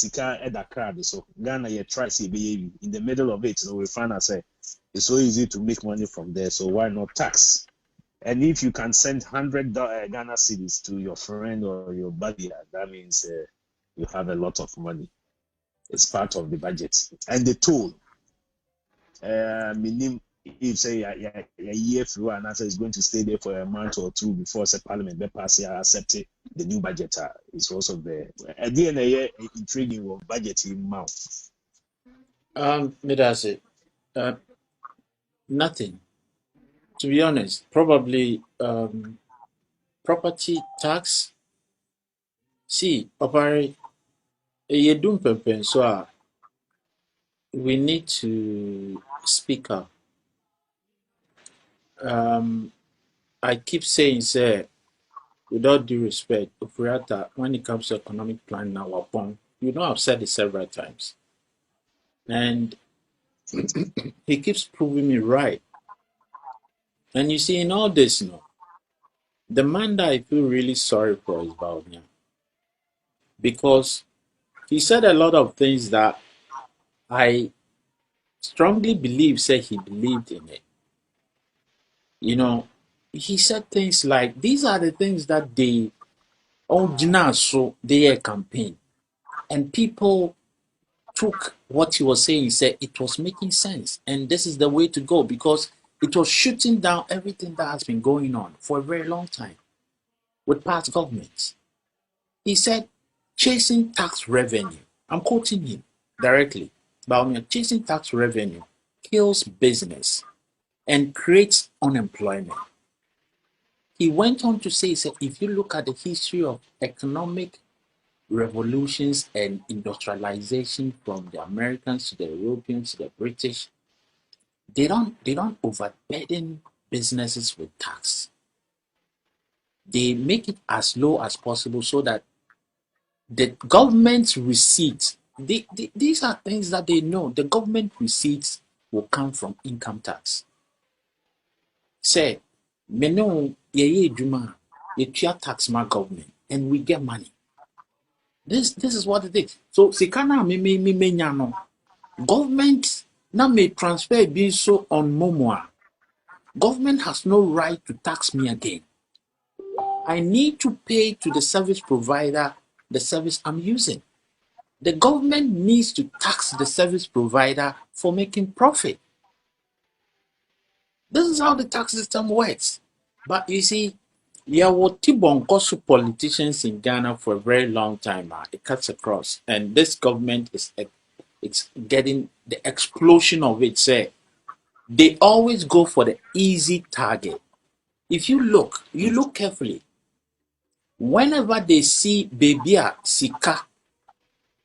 Sika at the crowd. So Ghana, you try see be in the middle of it. So we find ourselves it's so easy to make money from there. So why not tax? And if you can send 100 Ghana cedis to your friend or your buddy, that means you have a lot of money. It's part of the budget. And the toll, minimum, if say a year through and answer is going to stay there for a month or two before the parliament be pass here accept the new budget is also there. At the end of the year, intriguing with budget in mouth. That's it. Nothing. To be honest, probably property tax. See, Opari, so we need to speak up. I keep saying, sir, without due respect, Ofori Atta, when it comes to economic planning now, you know I've said it several times. And he keeps proving me right. And you see, in all this, the man that I feel really sorry for is Bawumia. Because he said a lot of things that I strongly believe, said he believed in it. He said things like, these are the things that they so their campaign. And people took what he was saying, said it was making sense. And this is the way to go because it was shooting down everything that has been going on for a very long time with past governments. He said, chasing tax revenue. I'm quoting him directly. Bawumia, chasing tax revenue kills business and creates unemployment. He went on to say, if you look at the history of economic revolutions and industrialization from the Americans to the Europeans to the British, they don't overburden businesses with tax. They make it as low as possible so that the government's receipts, these are things that they know. The government receipts will come from income tax. Say, me know ye juma, ye tax my government, and we get money. This is what it is. So sikana me nyano. Government now may transfer be so on Momoa. Government has no right to tax me again. I need to pay to the service provider the service I'm using. The government needs to tax the service provider for making profit. This is how the tax system works. But you see, what Tibonkosu politicians in Ghana for a very long time. It cuts across. And this government it's getting the explosion of it. Say, they always go for the easy target. If you look carefully. Whenever they see baby sika,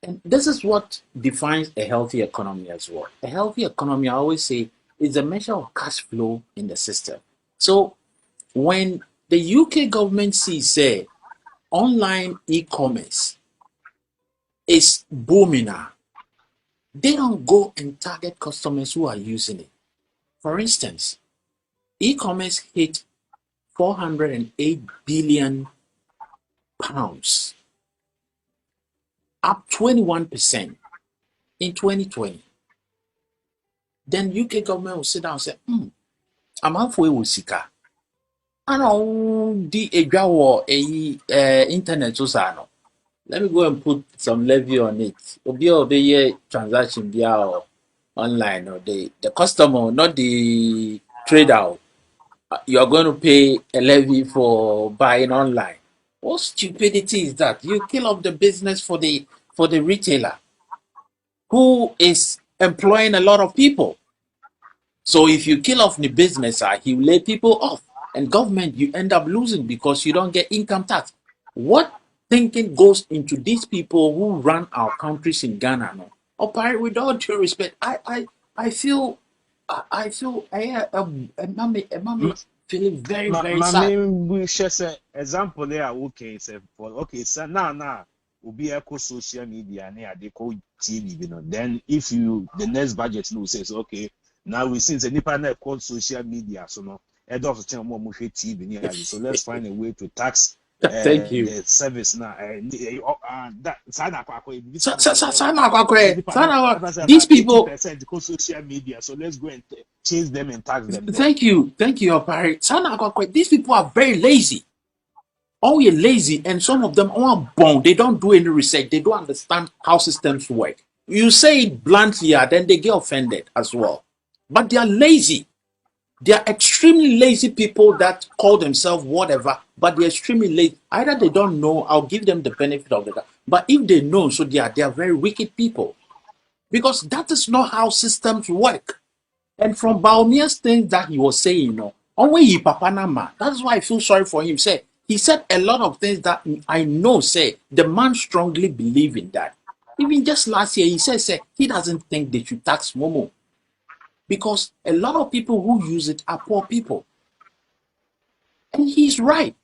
and this is what defines a healthy economy as well. A healthy economy, I always say, is a measure of cash flow in the system. So when the UK government sees, say, online e-commerce is booming now, they don't go and target customers who are using it. For instance, e-commerce hit 408 billion pounds, up 21% in 2020. Then UK government will sit down and say, I'm halfway with Sika. I know the internet so let me go and put some levy on it. Obey transaction via online or the customer, not the trader. You are going to pay a levy for buying online. What stupidity is that? You kill off the business for the retailer who is employing a lot of people. So if you kill off the business, he will lay people off. And government, you end up losing because you don't get income tax. What thinking goes into these people who run our countries in Ghana? With all due respect, I feel feeling very, very sad. We share example there. Okay, so now will be eco social media near the code TV. Then if the next budget says okay, now we since the Nippon called social media, so no head of the channel more TV. So let's find a way to tax Thank you. the service now. That These people. 80% go social media, so let's go and chase them and tax them there. Thank you, Opari. These people are very lazy. All you're lazy, and some of them are born. They don't do any research. They don't understand how systems work. You say it bluntly, then they get offended as well. But they are lazy. They are extremely lazy people that call themselves whatever, but they're extremely lazy. Either they don't know, I'll give them the benefit of the doubt. But if they know, so they are very wicked people. Because that is not how systems work. And from Bawumia's thing that he was saying, you know, only he papa nama. That's why I feel sorry for him. He said a lot of things that I know. The man strongly believe in that. Even just last year, he said he doesn't think they should tax Momo because a lot of people who use it are poor people, and he's right.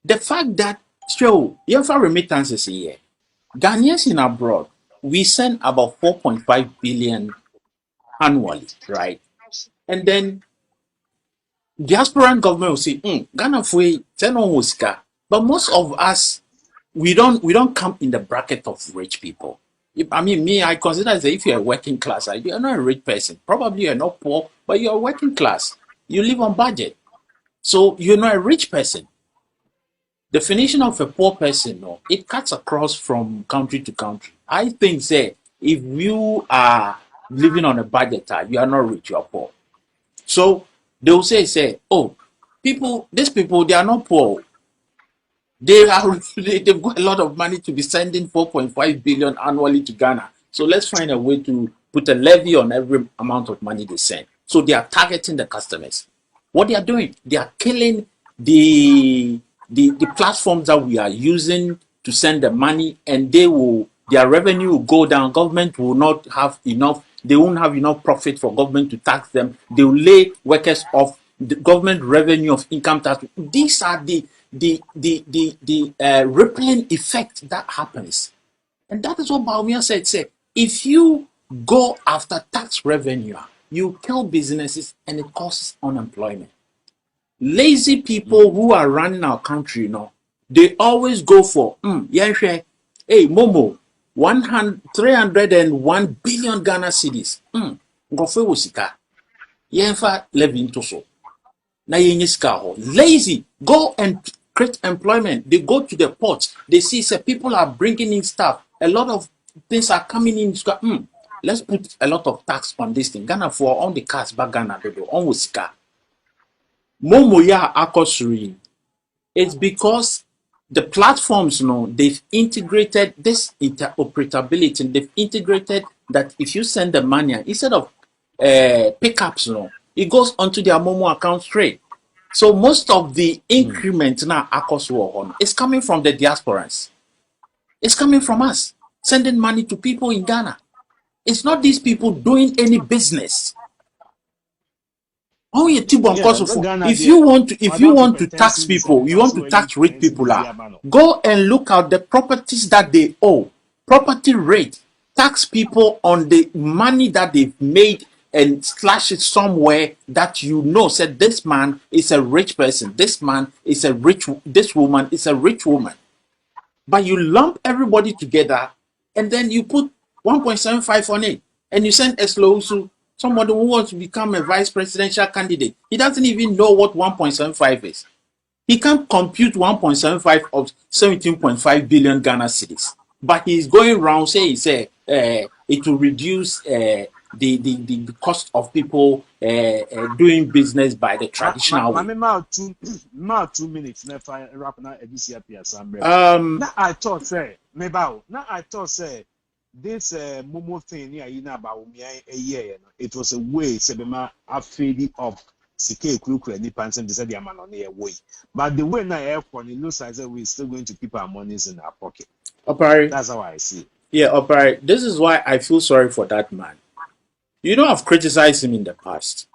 The fact that you have remittances here, Ghanaians in abroad, we send about 4.5 billion annually, right? And then diasporan government will say, Ghana fue 10 Oscar. But most of us, we don't come in the bracket of rich people. I consider that if you're a working class, you're not a rich person. Probably you're not poor, but you're a working class. You live on budget. So you're not a rich person. Definition of a poor person, no, it cuts across from country to country. I think, if you are living on a budget, you are not rich, you are poor. So they will say, oh, these people, they are not poor. They've got a lot of money to be sending 4.5 billion annually to Ghana. So let's find a way to put a levy on every amount of money they send. So they are targeting the customers. What they are doing, they are killing the platforms that we are using to send the money, and their revenue will go down. Government will not have enough. They won't have enough profit for government to tax them. They will lay workers off the government revenue of income tax. These are the rippling effect that happens. And that is what Bawumia said, if you go after tax revenue, you kill businesses and it causes unemployment. Lazy people who are running our country, they always go for, hey, Momo, 301 billion Ghana cedis. Ngofe wosika. Yenfa levy into so. Na lazy. Go and create employment. They go to the ports. They see people are bringing in stuff. A lot of things are coming in. Let's put a lot of tax on this thing. Ghana for on the cars back Ghana on wosika. Momoya akosuri. It's because the platforms, they've integrated this interoperability. They've integrated that if you send the money, instead of pickups, it goes onto their Momo account straight. So most of the increment now is coming from the diasporans. It's coming from us, sending money to people in Ghana. It's not these people doing any business. If you want to tax people, you want to tax rich people, go and look at the properties that they owe, property rate, tax people on the money that they've made and slash it somewhere that said this man is a rich person, this woman is a rich woman. But you lump everybody together and then you put 1.75 on it and you send Eslousu, somebody who wants to become a vice presidential candidate. He doesn't even know what 1.75 is. He can't compute 1.75 of 17.5 billion Ghana cedis. But he's going around saying it will reduce the cost of people doing business by the traditional way. 2 minutes. I thought this Momo thing it was a way of but the way now it looks like we're still going to keep our monies in our pocket. Opari. That's how I see it. Yeah, Opari. This is why I feel sorry for that man. I've criticized him in the past,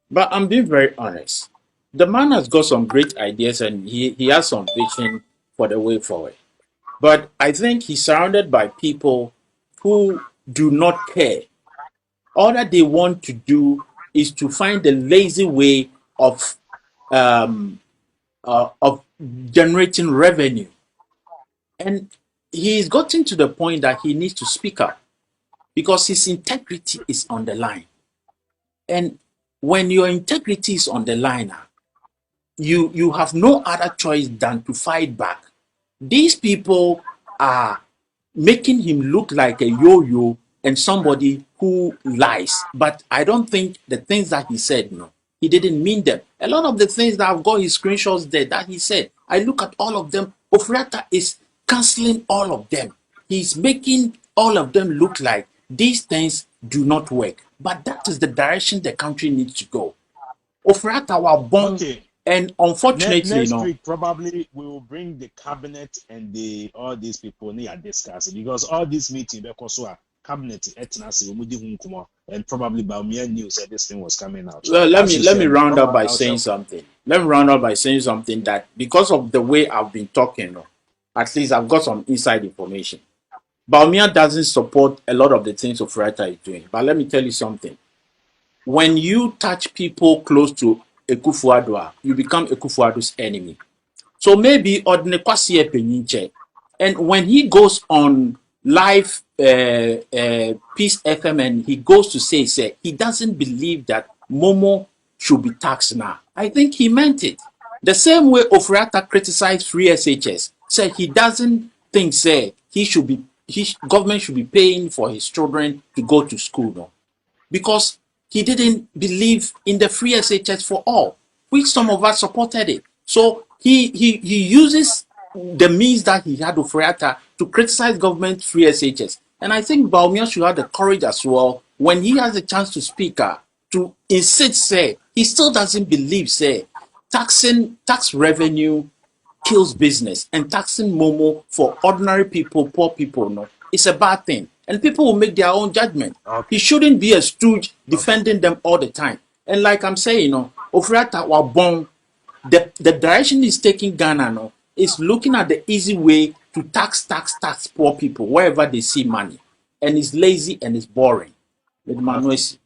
but I'm being very honest. The man has got some great ideas and he has some vision for the way forward. But I think he's surrounded by people who do not care. All that they want to do is to find the lazy way of generating revenue. And he's gotten to the point that he needs to speak up because his integrity is on the line. And when your integrity is on the line, you have no other choice than to fight back. These people are making him look like a yo-yo and somebody who lies. But I don't think the things that he said, no, he didn't mean them. A lot of the things that I've got his screenshots there that he said, I look at all of them. Ofori Atta is canceling all of them. He's making all of them look like these things do not work. But that is the direction the country needs to go. Ofori Atta was born, Okay. and unfortunately, Next week probably we will bring the cabinet and all these people near discuss because all this meeting because cabinet and probably Bawumia news that this thing was coming out. well, let me round up by saying ourselves. something. Let me round up by saying something that because of the way I've been talking, at least I've got some inside information. Bawumia doesn't support a lot of the things Ofori Atta is doing. But let me tell you something. When you touch people close to Akufo-Addo, you become Akufo-Addo's enemy. So maybe Odne Kwasi Epenyinche. And when he goes on live Peace FM and he goes to say he doesn't believe that Momo should be taxed now. I think he meant it. The same way Ofori Atta criticized free SHS, said he doesn't think government should be paying for his children to go to school, no, because he didn't believe in the free SHS for all, which some of us supported it. So he uses the means that he had Ofori Atta to criticize government free SHS. And I think Bawumia should have the courage as well when he has a chance to speak to insist, say, he still doesn't believe, say, tax revenue kills business and taxing Momo for ordinary people, poor people, no, it's a bad thing. And people will make their own judgment. Okay. He shouldn't be a stooge defending them all the time. And like I'm saying, Ofori Atta was born, the direction he's taking Ghana, is looking at the easy way to tax poor people wherever they see money. And it's lazy and it's boring. With Manuesi.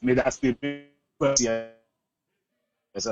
May that be yes,